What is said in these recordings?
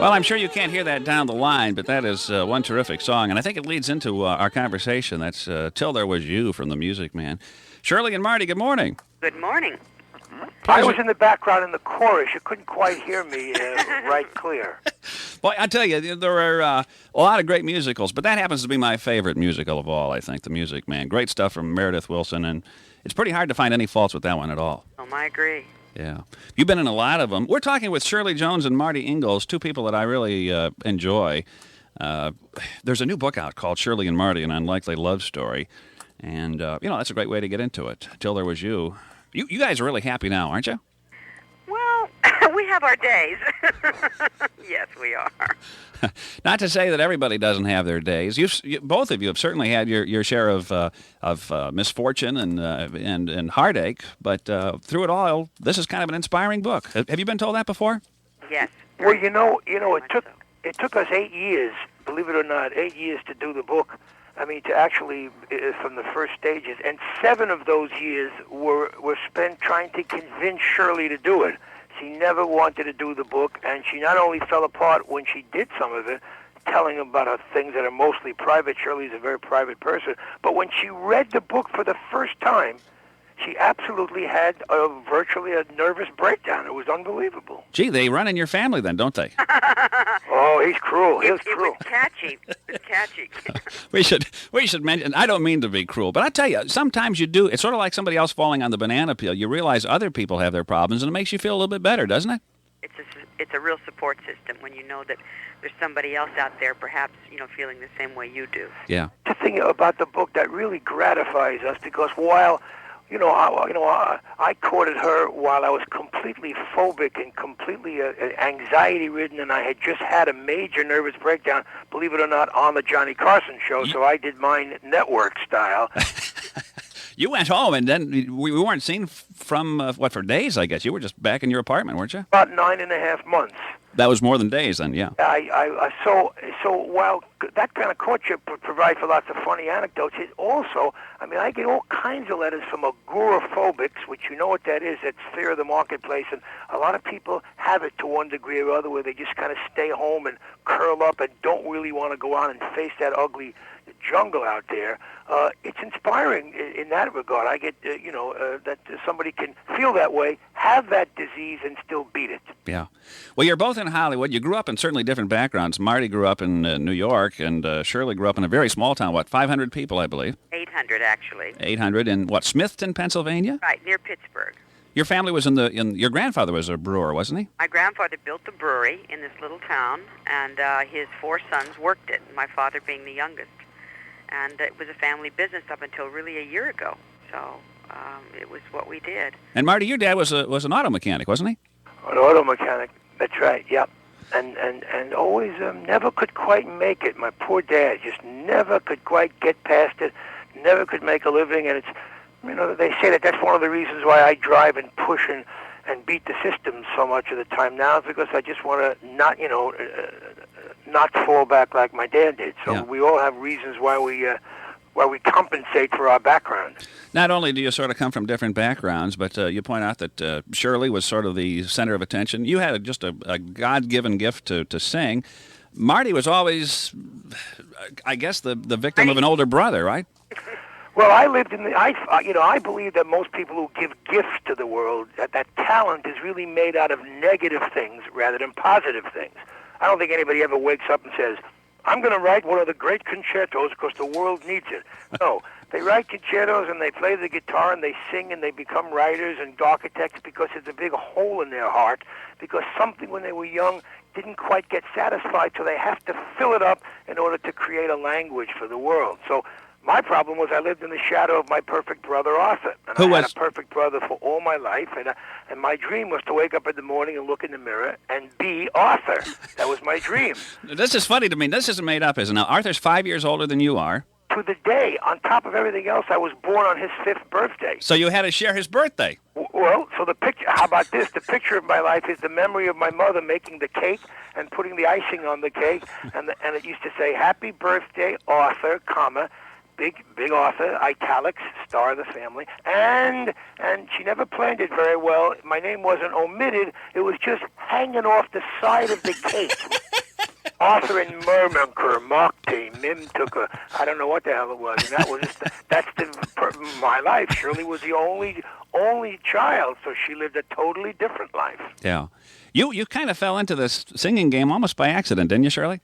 Well, I'm sure you can't hear that down the line, but that is one terrific song, and I think it leads into our conversation. That's Till There Was You from the Music Man. Shirley and Marty, good morning. Good morning. I was in the background in the chorus. You couldn't quite hear me right clear. Boy, I tell you, there are a lot of great musicals, but that happens to be my favorite musical of all, I think, The Music Man. Great stuff from Meredith Willson, and it's pretty hard to find any faults with that one at all. I agree. Yeah. You've been in a lot of them. We're talking with Shirley Jones and Marty Ingels, two people that I really enjoy. There's a new book out called Shirley and Marty, An Unlikely Love Story, and, that's a great way to get into it. Till There Was You. You guys are really happy now, aren't you? Well, we have our days. Yes, we are. Not to say that everybody doesn't have their days. Both of you have certainly had your share of misfortune and heartache, but through it all, this is kind of an inspiring book. Have you been told that before? Yes. Well, it took us 8 years, believe it or not, 8 years to do the book. I mean, to actually, from the first stages. And 7 of those years were spent trying to convince Shirley to do it. She never wanted to do the book, and she not only fell apart when she did some of it, telling about her things that are mostly private. Shirley's a very private person. But when she read the book for the first time, she absolutely had virtually a nervous breakdown. It was unbelievable. Gee, they run in your family then, don't they? Oh, he's cruel. He's cruel. It was catchy. It's catchy. We should mention, I don't mean to be cruel, but I tell you, sometimes you do. It's sort of like somebody else falling on the banana peel. You realize other people have their problems, and it makes you feel a little bit better, doesn't it? It's a real support system when you know that there's somebody else out there, perhaps, feeling the same way you do. Yeah. The thing about the book that really gratifies us, because while I courted her while I was completely phobic and completely anxiety-ridden, and I had just had a major nervous breakdown, believe it or not, on the Johnny Carson show, so I did mine network style. You went home, and then we weren't seen from, for days, I guess. You were just back in your apartment, weren't you? About 9.5 months. That was more than days then, yeah. So while that kind of courtship would provide for lots of funny anecdotes, it also, I get all kinds of letters from agoraphobics, which you know what that is. It's fear of the marketplace, and a lot of people have it to one degree or other, where they just kind of stay home and curl up and don't really want to go out and face that ugly jungle out there. It's inspiring in that regard. I get, that somebody can feel that way, have that disease, and still beat it. Yeah. Well, you're both in Hollywood. You grew up in certainly different backgrounds. Marty grew up in New York, and Shirley grew up in a very small town, 500 people, I believe? 800, actually. 800 in, Smithton, Pennsylvania? Right, near Pittsburgh. Your family was your grandfather was a brewer, wasn't he? My grandfather built the brewery in this little town, and his 4 sons worked it, my father being the youngest. And it was a family business up until really a year ago. So it was what we did. And Marty, your dad was an auto mechanic, wasn't he? An auto mechanic. That's right. Yep. And always never could quite make it. My poor dad just never could quite get past it. Never could make a living. And it's they say that's one of the reasons why I drive and push and beat the system so much of the time now, is because I just want to not fall back like my dad did. So we all have reasons why we compensate for our background. Not only do you sort of come from different backgrounds, but you point out that Shirley was sort of the center of attention. You had just a God-given gift to sing. Marty was always, I guess, the victim of an older brother, right? Well, I lived in I believe that most people who give gifts to the world, that talent is really made out of negative things rather than positive things. I don't think anybody ever wakes up and says, I'm going to write one of the great concertos because the world needs it. No, they write concertos and they play the guitar and they sing and they become writers and architects because it's a big hole in their heart, because something when they were young didn't quite get satisfied, so they have to fill it up in order to create a language for the world. So my problem was I lived in the shadow of my perfect brother, Arthur. And I had a perfect brother for all my life, and my dream was to wake up in the morning and look in the mirror and be Arthur. That was my dream. This is funny to me. This isn't made up, is it? Now, Arthur's 5 years older than you are. To the day, on top of everything else, I was born on his 5th birthday. So you had to share his birthday. Well, so the picture, how about this? The picture of my life is the memory of my mother making the cake and putting the icing on the cake, and it used to say, Happy Birthday, Arthur, comma, Big Arthur, italics, star of the family, and she never planned it very well. My name wasn't omitted; it was just hanging off the side of the cake. Arthur and Murmunker, Marty, Mim took a, I don't know what the hell it was, and that was my life. Shirley was the only child, so she lived a totally different life. Yeah. You kind of fell into this singing game almost by accident, didn't you, Shirley?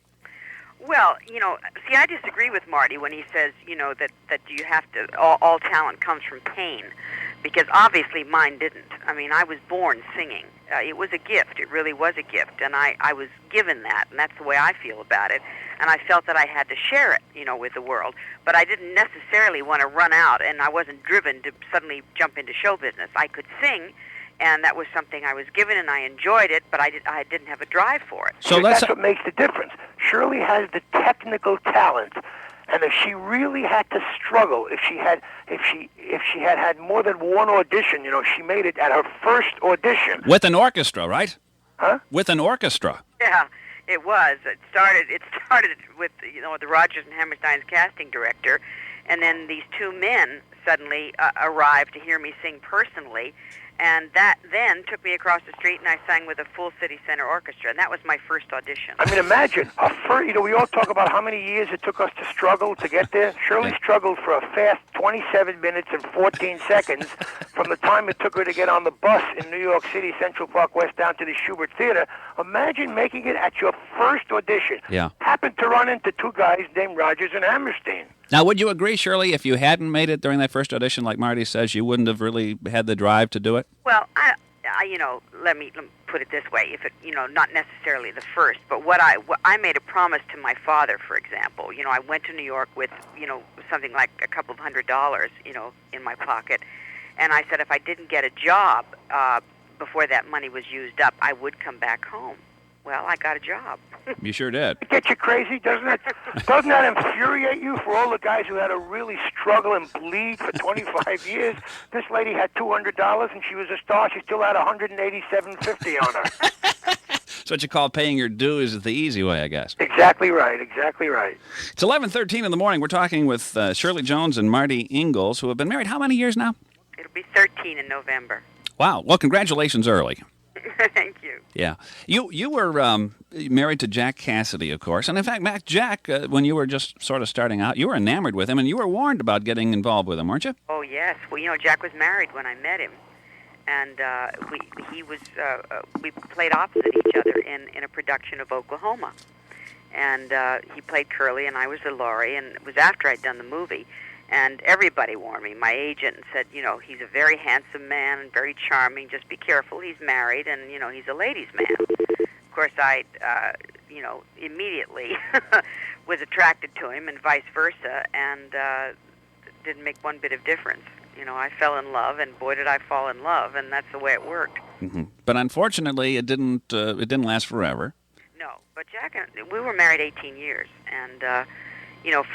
Well, see, I disagree with Marty when he says, that you have to, all talent comes from pain, because obviously mine didn't. I mean, I was born singing. It was a gift. It really was a gift, and I was given that, and that's the way I feel about it. And I felt that I had to share it, with the world. But I didn't necessarily want to run out, and I wasn't driven to suddenly jump into show business. I could sing, and that was something I was given, and I enjoyed it, but I didn't have a drive for it. So that's what makes the difference. Shirley has the technical talent, and if she really had to struggle, if she had had more than one audition, she made it at her first audition with an orchestra, right? Huh? With an orchestra. Yeah, it was. It started with the Rodgers and Hammerstein's casting director, and then these two men suddenly arrived to hear me sing personally. And that then took me across the street, and I sang with a full City Center orchestra, and that was my first audition. I mean, imagine, we all talk about how many years it took us to struggle to get there. Shirley struggled for a fast 27 minutes and 14 seconds from the time it took her to get on the bus in New York City, Central Park West, down to the Schubert Theater. Imagine making it at your first audition. Yeah. Happened to run into two guys named Rodgers and Hammerstein. Now, would you agree, Shirley, if you hadn't made it during that first audition, like Marty says, you wouldn't have really had the drive to do it? Well, let me put it this way: if it, not necessarily the first, but what I made a promise to my father, for example. I went to New York with, something like a couple of $100, in my pocket, and I said if I didn't get a job before that money was used up, I would come back home. Well, I got a job. You sure did. It gets you crazy, doesn't it? Doesn't that infuriate you for all the guys who had to really struggle and bleed for 25 years? This lady had $200 and she was a star. She still had $187.50 on her. That's what you call paying your dues the easy way, I guess. Exactly right. Exactly right. It's 11:13 in the morning. We're talking with Shirley Jones and Marty Ingels, who have been married how many years now? It'll be 13 in November. Wow. Well, congratulations early. Thank you. Yeah. You were married to Jack Cassidy, of course. And in fact, Jack, when you were just sort of starting out, you were enamored with him, and you were warned about getting involved with him, weren't you? Oh, yes. Well, Jack was married when I met him. And we played opposite each other in a production of Oklahoma. And he played Curly, and I was the Laurie, and it was after I'd done the movie. And everybody warned me, my agent, and said, he's a very handsome man and very charming. Just be careful. He's married, and, he's a ladies' man. Of course, I, immediately was attracted to him and vice versa, and didn't make one bit of difference. I fell in love, and boy, did I fall in love, and that's the way it worked. Mm-hmm. But unfortunately, it didn't last forever. No, but Jack and we were married 18 years, and...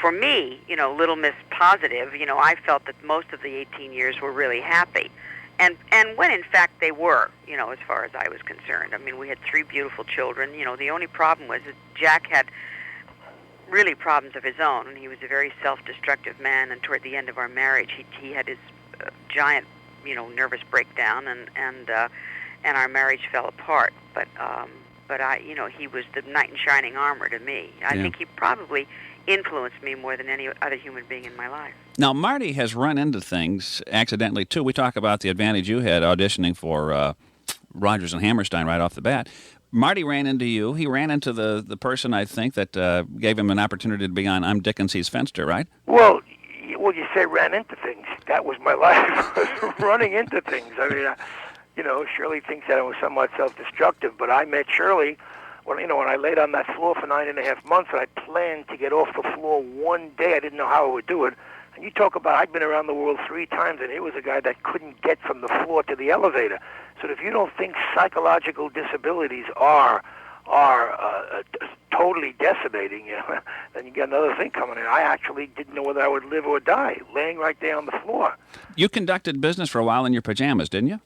for me, Little Miss Positive, I felt that most of the 18 years were really happy. And when, in fact, they were, as far as I was concerned. I mean, we had 3 beautiful children. The only problem was that Jack had really problems of his own, and he was a very self-destructive man, and toward the end of our marriage, he had his giant, nervous breakdown, and our marriage fell apart. But he was the knight in shining armor to me. I think he probably influenced me more than any other human being in my life. Now, Marty has run into things accidentally, too. We talk about the advantage you had auditioning for Rodgers and Hammerstein right off the bat. Marty ran into you. He ran into the person, I think, that gave him an opportunity to be on I'm Dick and C's Fenster, right? Well, you say ran into things. That was my life, running into things. I mean, Shirley thinks that I was somewhat self-destructive, but I met Shirley when I laid on that floor for 9.5 months, and I planned to get off the floor one day. I didn't know how I would do it. And you talk about, I'd been around the world 3 times, and he was a guy that couldn't get from the floor to the elevator. So if you don't think psychological disabilities are totally decimating you, then you get another thing coming in. I actually didn't know whether I would live or die, laying right there on the floor. You conducted business for a while in your pajamas, didn't you?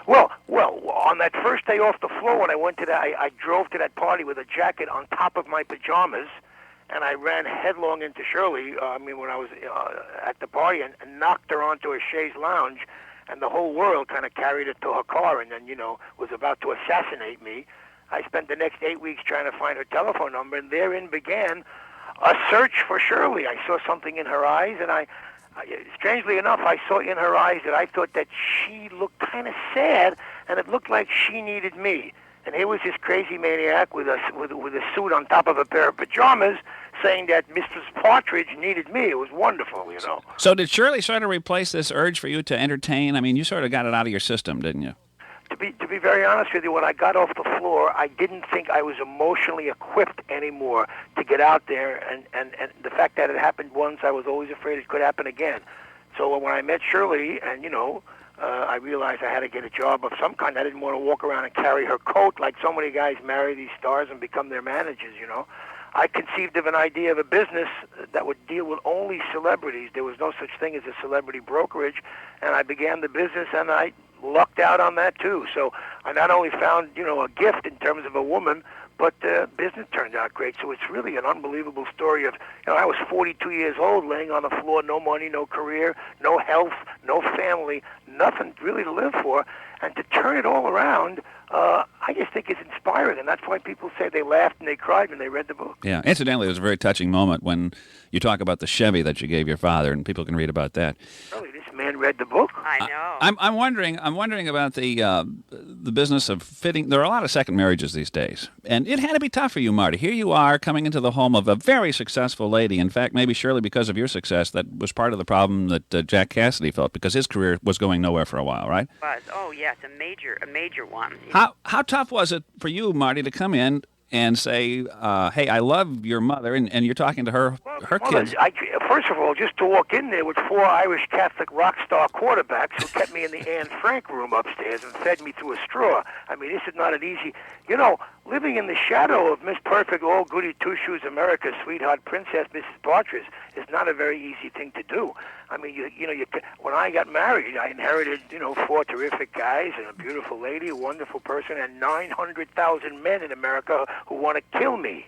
Well, on that first day off the floor, when I went to that, I drove to that party with a jacket on top of my pajamas, and I ran headlong into Shirley, when I was at the party, and knocked her onto a chaise lounge, and the whole world kind of carried her to her car, and then, was about to assassinate me. I spent the next 8 weeks trying to find her telephone number, and therein began a search for Shirley. I saw something in her eyes, and strangely enough, I saw in her eyes that I thought that she looked kind of sad, and it looked like she needed me. And here was this crazy maniac with a suit on top of a pair of pajamas saying that Mrs. Partridge needed me. It was wonderful, you know. So did Shirley sort of replace this urge for you to entertain? I mean, you sort of got it out of your system, didn't you? To be very honest with you, when I got off the floor, I didn't think I was emotionally equipped anymore to get out there. And the fact that it happened once, I was always afraid it could happen again. So when I met Shirley, and, I realized I had to get a job of some kind. I didn't want to walk around and carry her coat like so many guys marry these stars and become their managers, I conceived of an idea of a business that would deal with only celebrities. There was no such thing as a celebrity brokerage, and I began the business, and I lucked out on that too. So I not only found, a gift in terms of a woman, but business turned out great. So it's really an unbelievable story of, I was 42 years old, laying on the floor, no money, no career, no health, no family, nothing really to live for. And to turn it all around, I just think it's inspiring, and that's why people say they laughed and they cried when they read the book. Yeah. Incidentally, it was a very touching moment when you talk about the Chevy that you gave your father, and people can read about that. Really, this man read the book? I know. I'm wondering about the business of fitting. There are a lot of second marriages these days, and it had to be tough for you, Marty. Here you are coming into the home of a very successful lady. In fact, maybe Shirley, because of your success, that was part of the problem that Jack Cassidy felt, because his career was going nowhere for a while, right? Oh yes, a major one. How tough was it for you, Marty, to come in and say, hey, I love your mother, and you're talking to her kids? First of all, just to walk in there with 4 Irish Catholic rock star quarterbacks who kept me in the Anne Frank room upstairs and fed me through a straw. I mean, this is not an easy... living in the shadow of Miss Perfect, all goody two-shoes, America's sweetheart princess, Mrs. Partridge, is not a very easy thing to do. I mean, when I got married, I inherited, 4 terrific guys and a beautiful lady, a wonderful person, and 900,000 men in America who want to kill me.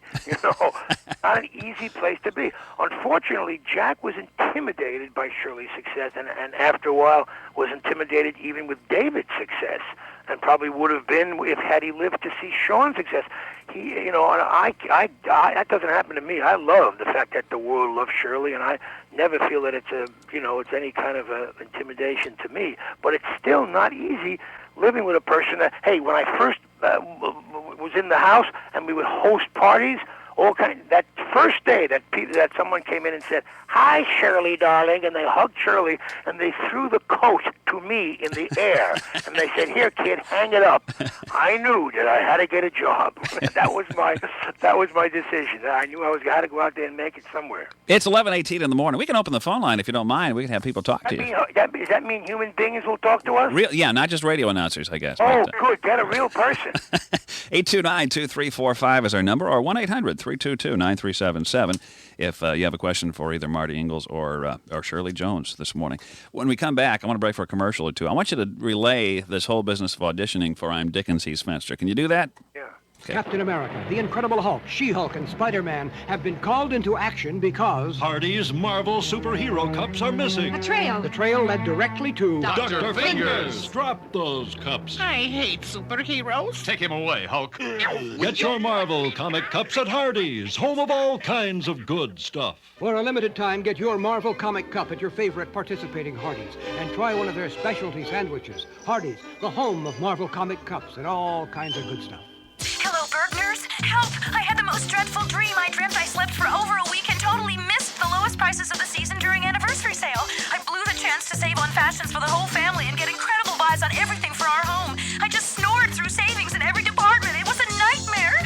Not an easy place to be. Unfortunately, Jack was intimidated by Shirley's success, and after a while was intimidated even with David's success, and probably would have been had he lived to see Sean's success. And that doesn't happen to me. I love the fact that the world loves Shirley, and I never feel that it's it's any kind of intimidation to me. But it's still not easy living with a person that, hey, when I first was in the house and we would host parties, that first day that someone came in and said, "Hi, Shirley, darling," and they hugged Shirley and they threw the coat to me in the air and they said, "Here, kid, hang it up." I knew that I had to get a job. that was my decision. I knew I had to go out there and make it somewhere. It's 11:18 in the morning. We can open the phone line if you don't mind. We can have people talk to you. Does that mean human beings will talk to us? Yeah, not just radio announcers, I guess. Oh, good. Get a real person. 829-2345 is our number, or 1-800-322-9377 if you have a question for either Marty Ingels or Shirley Jones this morning. When we come back, I want to break for a commercial or two. I want you to relay this whole business of auditioning for I'm Dickens, He's Fenster. Can you do that? Yeah. Okay. Captain America, the Incredible Hulk, She-Hulk, and Spider-Man have been called into action because... Hardy's Marvel Superhero Cups are missing. A trail. The trail led directly to... Dr. Fingers! Drop those cups. I hate superheroes. Take him away, Hulk. Get your Marvel comic cups at Hardy's, home of all kinds of good stuff. For a limited time, get your Marvel comic cup at your favorite participating Hardee's and try one of their specialty sandwiches. Hardee's, the home of Marvel comic cups and all kinds of good stuff. Hello, Bergners. Help! I had the most dreadful dream. I dreamt I slept for over a week and totally missed the lowest prices of the season during anniversary sale. I blew the chance to save on fashions for the whole family and get incredible buys on everything for our home. I just snored through savings in every department. It was a nightmare.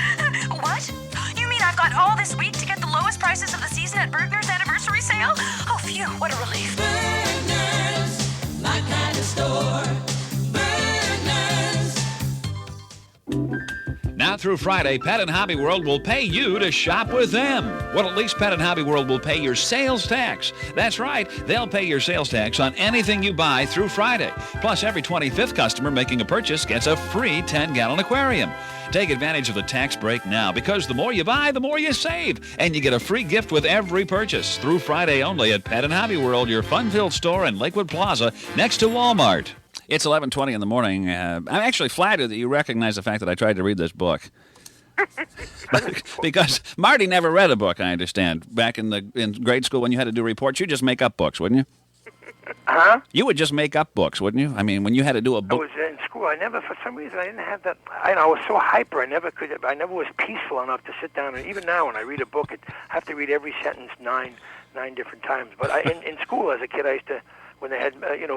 What? You mean I've got all this week to get the lowest prices of the season at Bergner's anniversary sale? Oh, phew, what a relief. Bergner's, my kind of store. Bergner's. Now through Friday, Pet and Hobby World will pay you to shop with them. Well, at least Pet and Hobby World will pay your sales tax. That's right, they'll pay your sales tax on anything you buy through Friday. Plus, every 25th customer making a purchase gets a free 10-gallon aquarium. Take advantage of the tax break now, because the more you buy, the more you save. And you get a free gift with every purchase. Through Friday only at Pet and Hobby World, your fun-filled store in Lakewood Plaza next to Walmart. It's 11:20 in the morning. I'm actually flattered that you recognize the fact that I tried to read this book. Because Marty never read a book, I understand. Back in grade school when you had to do reports, you'd just make up books, wouldn't you? Huh? You would just make up books, wouldn't you? I mean, when you had to do a book. I was in school. I never, for some reason, I didn't have that. I was so hyper. I never was peaceful enough to sit down. And even now, when I read a book, I have to read every sentence nine different times. But in school as a kid, I used to, when they had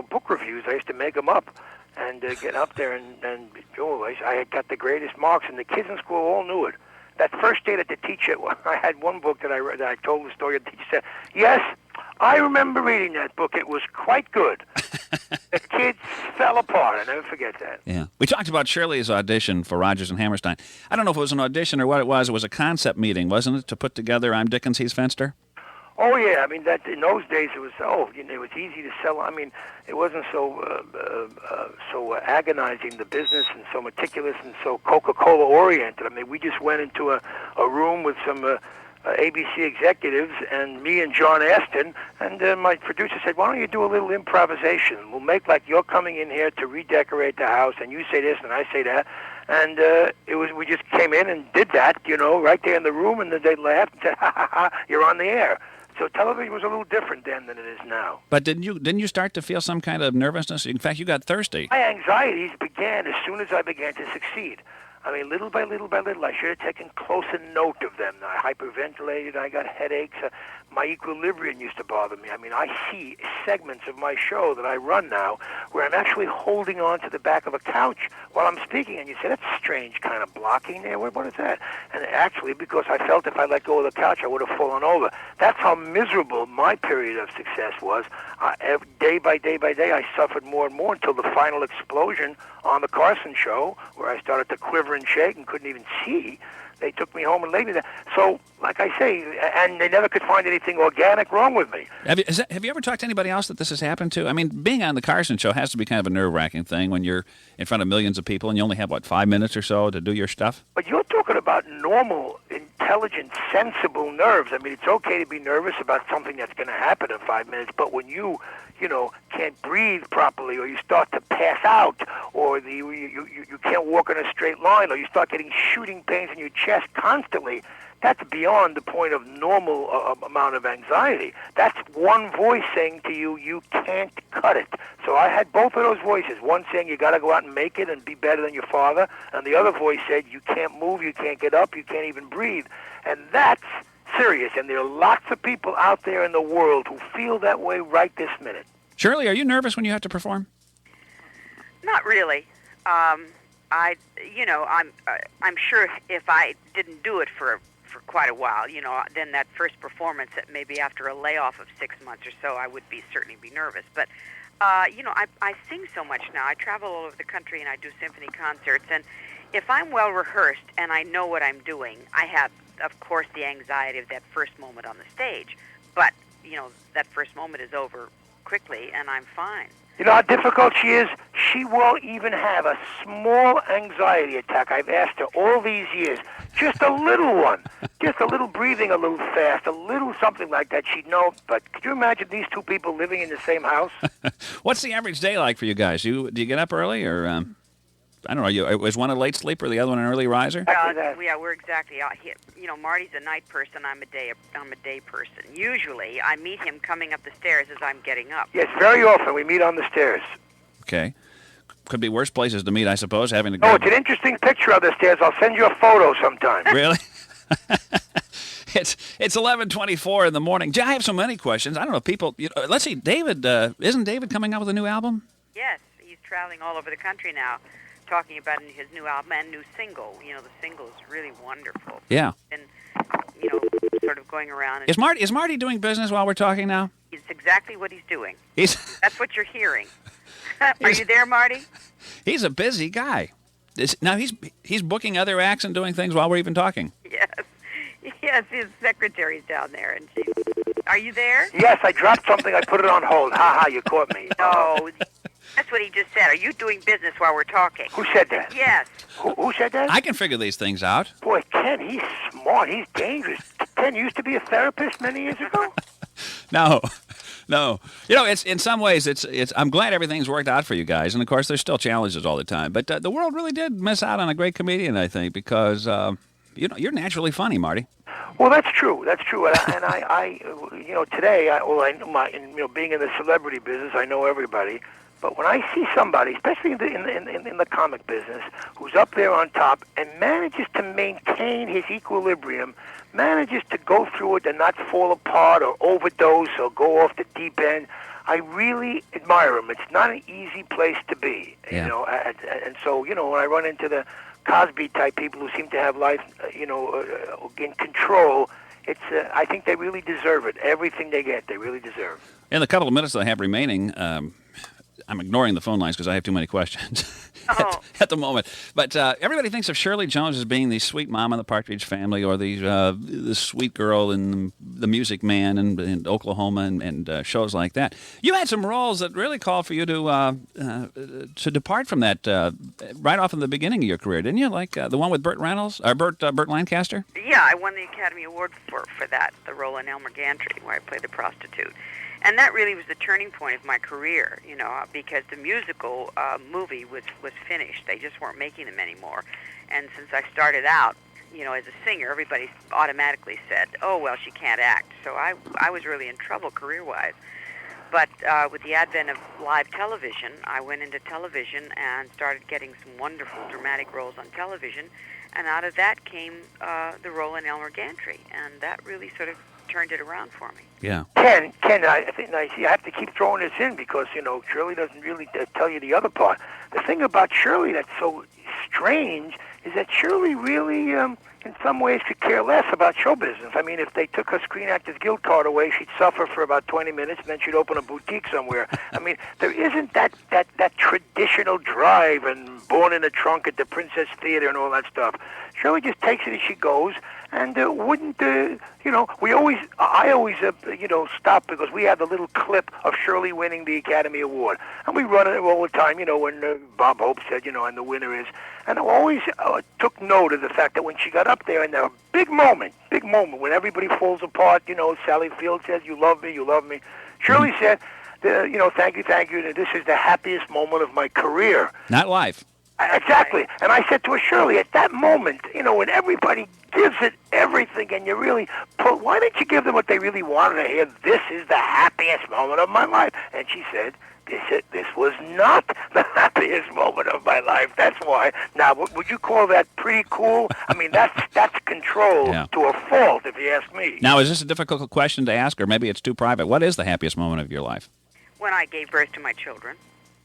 book reviews, I used to make them up and get up there I got the greatest marks, and the kids in school all knew it. That first day that the teacher, I had one book that I read. That I told the story. The teacher said, "Yes, I remember reading that book. It was quite good." The kids fell apart. I never forget that. Yeah. We talked about Shirley's audition for Rodgers and Hammerstein. I don't know if it was an audition or what it was. It was a concept meeting, wasn't it, to put together I'm Dickens, He's Fenster? Oh yeah, I mean that in those days it was it was easy to sell. I mean it wasn't so agonizing, the business, and so meticulous and so Coca-Cola oriented. I mean we just went into a room with some ABC executives and me and John Aston, and my producer said, "Why don't you do a little improvisation? We'll make like you're coming in here to redecorate the house, and you say this and I say that." And we just came in and did that, right there in the room, and then they laughed and said, "Ha ha ha, you're on the air." So television was a little different then than it is now. But didn't you start to feel some kind of nervousness? In fact, you got thirsty. My anxieties began as soon as I began to succeed. I mean, little by little, I should have taken closer note of them. I hyperventilated. I got headaches. My equilibrium used to bother me. I mean, I see segments of my show that I run now where I'm actually holding on to the back of a couch while I'm speaking. And you say, that's strange kind of blocking there. What is that? And actually, because I felt if I let go of the couch, I would have fallen over. That's how miserable my period of success was. Day by day, I suffered more and more until the final explosion on the Carson show, where I started to quiver and shake and couldn't even see. They took me home and laid me there. So, like I say, and they never could find anything organic wrong with me. Have you ever talked to anybody else that this has happened to? I mean, being on the Carson show has to be kind of a nerve-wracking thing when you're in front of millions of people and you only have, 5 minutes or so to do your stuff? But you're talking about normal, intelligent, sensible nerves. I mean, it's okay to be nervous about something that's going to happen in 5 minutes, but when you can't breathe properly, or you start to pass out, or you can't walk in a straight line, or you start getting shooting pains in your chest constantly, that's beyond the point of normal amount of anxiety. That's one voice saying to you, you can't cut it. So I had both of those voices, one saying you got to go out and make it and be better than your father, and the other voice said you can't move, you can't get up, you can't even breathe. And that's serious, and there are lots of people out there in the world who feel that way right this minute. Shirley, are you nervous when you have to perform? Not really. I'm sure if I didn't do it for quite a while, then that first performance, that maybe after a layoff of 6 months or so, I would certainly be nervous. But I sing so much now. I travel all over the country and I do symphony concerts, and if I'm well rehearsed and I know what I'm doing, I have, of course, the anxiety of that first moment on the stage. But that first moment is over quickly, and I'm fine. You know how difficult she is? She won't even have a small anxiety attack. I've asked her all these years, just a little one, just a little breathing a little fast, a little something like that. She'd know. But could you imagine these two people living in the same house? What's the average day like for you guys? Do you get up early, or I don't know, is one a late sleeper, the other one an early riser? Yeah, we're exactly. Marty's a night person. I'm a day person. Usually, I meet him coming up the stairs as I'm getting up. Yes, very often we meet on the stairs. Okay. Could be worse places to meet, I suppose, having to go. Oh, it's an interesting picture of the stairs. I'll send you a photo sometime. Really? It's 11:24 in the morning. I have so many questions. I don't know if people. Let's see. David, isn't David coming out with a new album? Yes, he's traveling all over the country now, talking about his new album and new single. The single is really wonderful. Yeah. And sort of going around. And Is Marty doing business while we're talking now? It's exactly what he's doing. That's what you're hearing. Are you there, Marty? He's a busy guy. Now he's booking other acts and doing things while we're even talking. Yes, his secretary's down there, and are you there? Yes, I dropped something. I put it on hold. Ha ha! You caught me. No, that's what he just said. Are you doing business while we're talking? Who said that? Yes. Who said that? I can figure these things out. Boy, Ken, he's smart. He's dangerous. Ken used to be a therapist many years ago. No, No. You know, it's in some ways, it's. I'm glad everything's worked out for you guys. And, of course, there's still challenges all the time. But the world really did miss out on a great comedian, I think, because, you're naturally funny, Marty. Well, that's true. That's true. And I today, being in the celebrity business, I know everybody. But when I see somebody, especially in the comic business, who's up there on top and manages to maintain his equilibrium, manages to go through it and not fall apart or overdose or go off the deep end, I really admire him. It's not an easy place to be, and so when I run into the Cosby-type people who seem to have life, in control, I think they really deserve it. Everything they get, they really deserve. In the couple of minutes that I have remaining, I'm ignoring the phone lines because I have too many questions at the moment. But everybody thinks of Shirley Jones as being the sweet mom in the Partridge Family, or the sweet girl in the Music Man in Oklahoma and shows like that. You had some roles that really called for you to depart from that right off in the beginning of your career, didn't you? Like the one with Burt Lancaster? Yeah, I won the Academy Award for that, the role in Elmer Gantry, where I played the prostitute. And that really was the turning point of my career, because the musical movie was finished. They just weren't making them anymore. And since I started out, as a singer, everybody automatically said, oh, well, she can't act. So I was really in trouble career-wise. But with the advent of live television, I went into television and started getting some wonderful dramatic roles on television. And out of that came the role in Elmer Gantry. And that really sort of turned it around for me. Yeah. Ken, I have to keep throwing this in because, Shirley doesn't really tell you the other part. The thing about Shirley that's so strange is that Shirley really, in some ways, could care less about show business. I mean, if they took her Screen Actors Guild card away, she'd suffer for about 20 minutes, and then she'd open a boutique somewhere. I mean, there isn't that traditional drive and born in a trunk at the Princess Theater and all that stuff. Shirley just takes it as she goes. And I always stop because we have the little clip of Shirley winning the Academy Award. And we run it all the time, when Bob Hope said, and the winner is. And I always took note of the fact that when she got up there, and there was a big moment, when everybody falls apart, Sally Field says, you love me. Shirley said, thank you, and this is the happiest moment of my career. Not life. Exactly. And I said to her, Shirley, at that moment, when everybody gives it everything and you really why didn't you give them what they really wanted to hear? This is the happiest moment of my life. And she said, this was not the happiest moment of my life. That's why. Now, would you call that pretty cool? I mean, that's control to a fault, if you ask me. Now, is this a difficult question to ask, or maybe it's too private? What is the happiest moment of your life? When I gave birth to my children.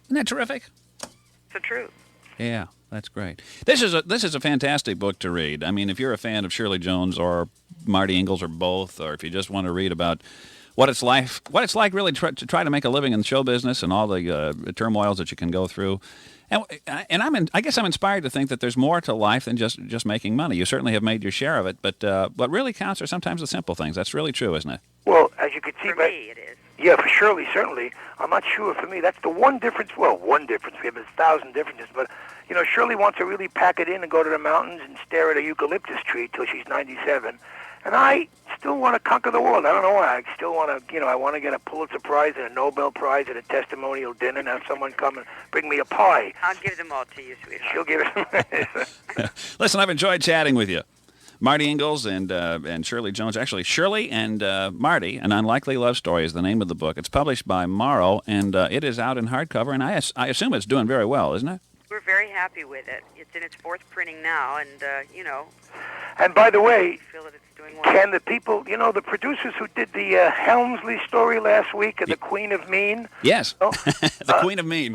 Isn't that terrific? It's the truth. Yeah, that's great. This is a fantastic book to read. I mean, if you're a fan of Shirley Jones or Marty Ingels or both, or if you just want to read about what it's like really to try to make a living in the show business and all the turmoils that you can go through. And I guess I'm inspired to think that there's more to life than just making money. You certainly have made your share of it, but what really counts are sometimes the simple things. That's really true, isn't it? Well, as you can see, for me, it is. Yeah, for Shirley, certainly. I'm not sure for me. That's the one difference. Well, one difference. We have 1,000 differences, but Shirley wants to really pack it in and go to the mountains and stare at a eucalyptus tree till she's 97. And I still want to conquer the world. I don't know why. I still want to, I want to get a Pulitzer Prize and a Nobel Prize at a testimonial dinner and have someone come and bring me a pie. I'll give them all to you, sweetheart. She'll give it. Listen, I've enjoyed chatting with you. Marty Ingels and Shirley Jones. Actually, Shirley and Marty, An Unlikely Love Story is the name of the book. It's published by Morrow, and it is out in hardcover, and I assume it's doing very well, isn't it? We're very happy with it. It's in its fourth printing now, and, And by the way, we feel that it's doing well. Ken, the people, the producers who did the Helmsley story last week of the Queen of Mean. Yes, the Queen of Mean.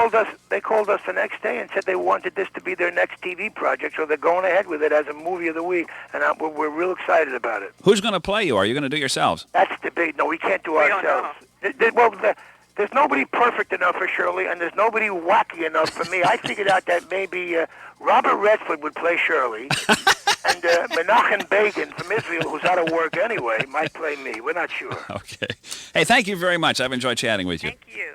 They called us the next day and said they wanted this to be their next TV project, so they're going ahead with it as a movie of the week, and we're real excited about it. Who's going to play you? Are you going to do yourselves? That's the big, no, we can't do ourselves. There's nobody perfect enough for Shirley, and there's nobody wacky enough for me. I figured out that maybe Robert Redford would play Shirley, and Menachem Begin from Israel, who's out of work anyway, might play me. We're not sure. Okay. Hey, thank you very much. I've enjoyed chatting with you. Thank you.